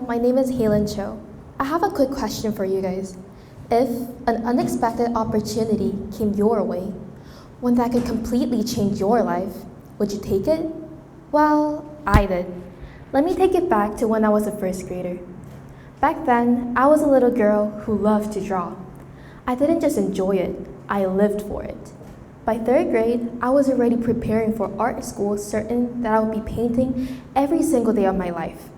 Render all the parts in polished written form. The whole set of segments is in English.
my name is Halen Cho. I have a quick question for you guys. If an unexpected opportunity came your way, one that could completely change your life, would you take it? Well, I did. Let me take it back to when I was a first grader. Back then, I was a little girl who loved to draw. I didn't just enjoy it, I lived for it. By third grade, I was already preparing for art school, certain that I would be painting every single day of my life.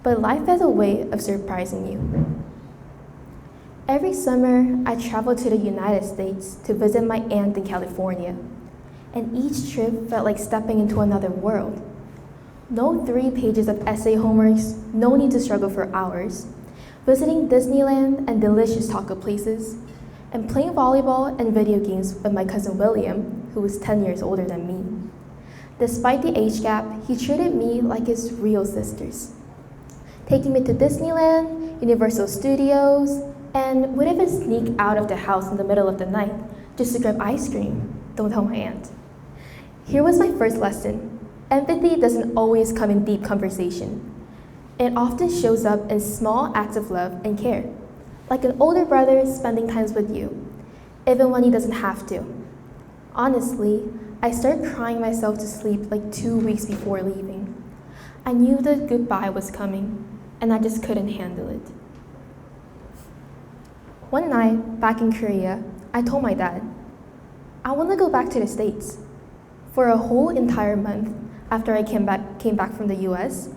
But life has a way of surprising you. Every summer, I traveled to the United States to visit my aunt in California. And each trip felt like stepping into another world. No 3 pages of essay homeworks, no need to struggle for hours. Visiting Disneyland and delicious taco places, and playing volleyball and video games with my cousin William, who was 10 years older than me. Despite the age gap, he treated me like his real sisters, taking me to Disneyland, Universal Studios, and would even sneak out of the house in the middle of the night just to grab ice cream. Don't tell my aunt. Here was my first lesson. Empathy doesn't always come in deep conversation. It often shows up in small acts of love and care, like an older brother spending time with you, even when he doesn't have to. Honestly, I started crying myself to sleep like 2 weeks before leaving. I knew the goodbye was coming, and I just couldn't handle it. One night, back in Korea, I told my dad, I want to go back to the States. For a whole entire month after I came back from the US,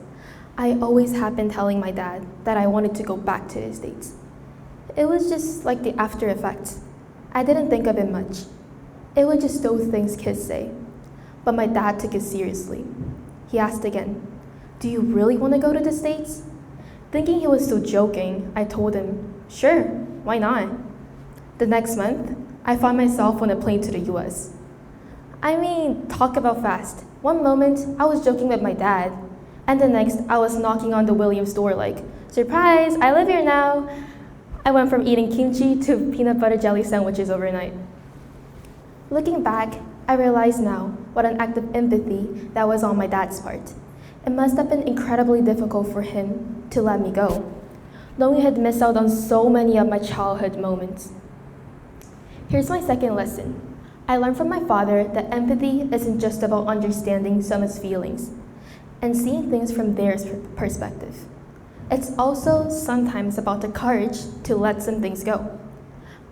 I always had been telling my dad that I wanted to go back to the States. It was just like the after effects. I didn't think of it much. It was just those things kids say. But my dad took it seriously. He asked again, do you really want to go to the States? Thinking he was still joking, I told him, sure, why not? The next month, I found myself on a plane to the US. I mean, talk about fast. One moment, I was joking with my dad, and the next, I was knocking on the Williams door like, surprise, I live here now. I went from eating kimchi to peanut butter jelly sandwiches overnight. Looking back, I realize now what an act of empathy that was on my dad's part. It must have been incredibly difficult for him to let me go, knowing he had missed out on so many of my childhood moments. Here's my second lesson. I learned from my father that empathy isn't just about understanding someone's feelings and seeing things from their perspective. It's also sometimes about the courage to let some things go.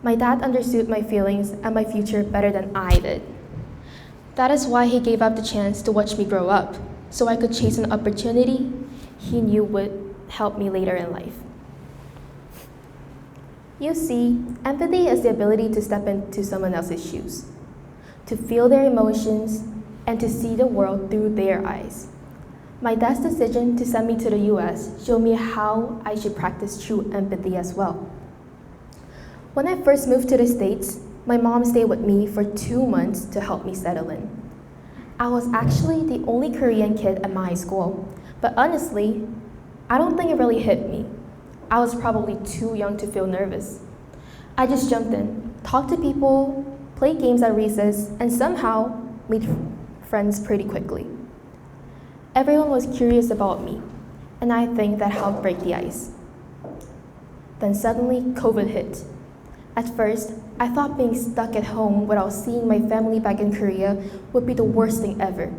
My dad understood my feelings and my future better than I did. That is why he gave up the chance to watch me grow up, so I could chase an opportunity he knew would help me later in life. You see, empathy is the ability to step into someone else's shoes, to feel their emotions, and to see the world through their eyes. My dad's decision to send me to the US showed me how I should practice true empathy as well. When I first moved to the States, my mom stayed with me for 2 months to help me settle in. I was actually the only Korean kid at my school, but honestly, I don't think it really hit me. I was probably too young to feel nervous. I just jumped in, talked to people, played games at recess, and somehow made friends pretty quickly. Everyone was curious about me, and I think that helped break the ice. Then suddenly, COVID hit. At first, I thought being stuck at home without seeing my family back in Korea would be the worst thing ever.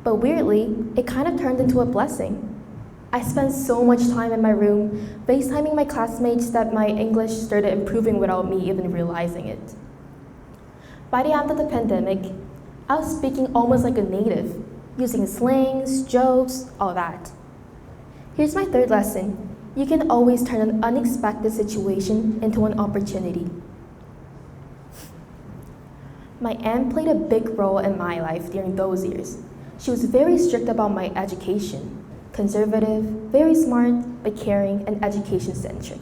But weirdly, it kind of turned into a blessing. I spent so much time in my room, FaceTiming my classmates that my English started improving without me even realizing it. By the end of the pandemic, I was speaking almost like a native, using slangs, jokes, all that. Here's my third lesson. You can always turn an unexpected situation into an opportunity. My aunt played a big role in my life during those years. She was very strict about my education, conservative, very smart, but caring and education-centric.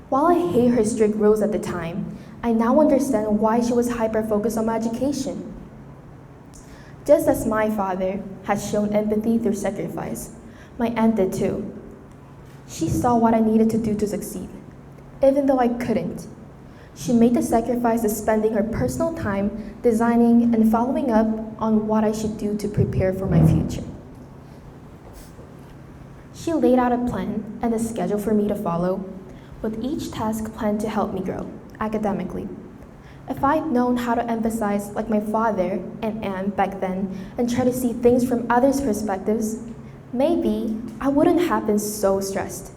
While I hate her strict rules at the time, I now understand why she was hyper-focused on my education. Just as my father has shown empathy through sacrifice, my aunt did too. She saw what I needed to do to succeed, even though I couldn't. She made the sacrifice of spending her personal time designing and following up on what I should do to prepare for my future. She laid out a plan and a schedule for me to follow, with each task planned to help me grow academically. If I'd known how to emphasize like my father and Anne back then and try to see things from others' perspectives, maybe I wouldn't have been so stressed.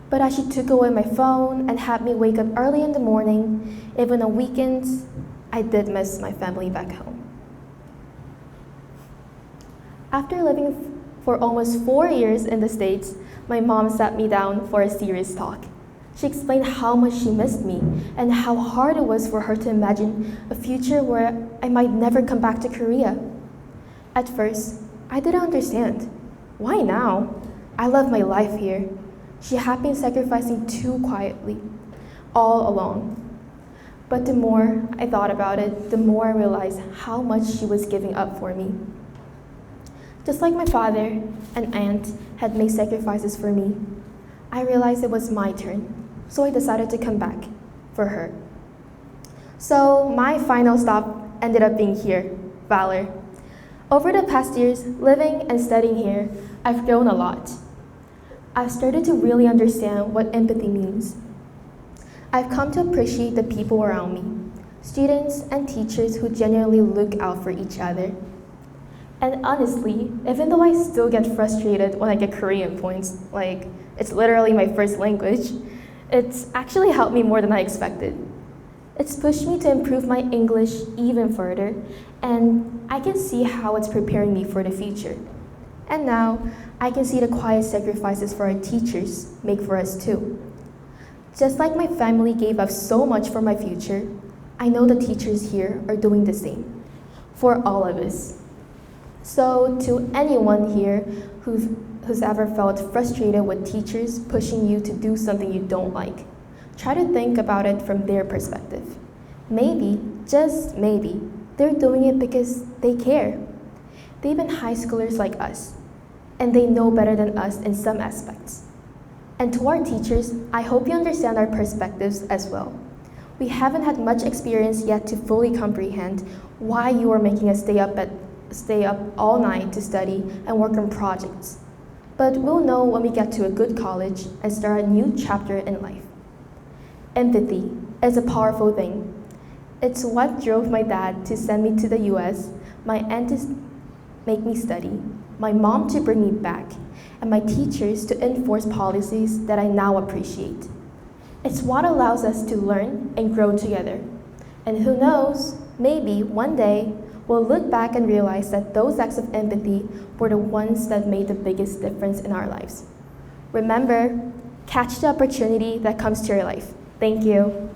But as she took away my phone and had me wake up early in the morning, even on weekends, I did miss my family back home. After living for almost 4 years in the States, my mom sat me down for a serious talk. She explained how much she missed me and how hard it was for her to imagine a future where I might never come back to Korea. At first, I didn't understand. Why now? I love my life here. She had been sacrificing too quietly, all along. But the more I thought about it, the more I realized how much she was giving up for me. Just like my father and aunt had made sacrifices for me, I realized it was my turn, so I decided to come back for her. So my final stop ended up being here, Valor. Over the past years, living and studying here, I've grown a lot. I've started to really understand what empathy means. I've come to appreciate the people around me, students and teachers who genuinely look out for each other. And honestly, even though I still get frustrated when I get Korean points, like it's literally my first language, it's actually helped me more than I expected. It's pushed me to improve my English even further, and I can see how it's preparing me for the future. And now, I can see the quiet sacrifices for our teachers make for us too. Just like my family gave up so much for my future, I know the teachers here are doing the same for all of us. So to anyone here who's ever felt frustrated with teachers pushing you to do something you don't like, try to think about it from their perspective. Maybe, just maybe, they're doing it because they care. They've been high schoolers like us, and they know better than us in some aspects. And to our teachers, I hope you understand our perspectives as well. We haven't had much experience yet to fully comprehend why you are making us stay up all night to study and work on projects. But we'll know when we get to a good college and start a new chapter in life. Empathy is a powerful thing. It's what drove my dad to send me to the US, my aunt to make me study, my mom to bring me back, and my teachers to enforce policies that I now appreciate. It's what allows us to learn and grow together. And who knows, maybe one day we'll look back and realize that those acts of empathy were the ones that made the biggest difference in our lives. Remember, catch the opportunity that comes to your life. Thank you.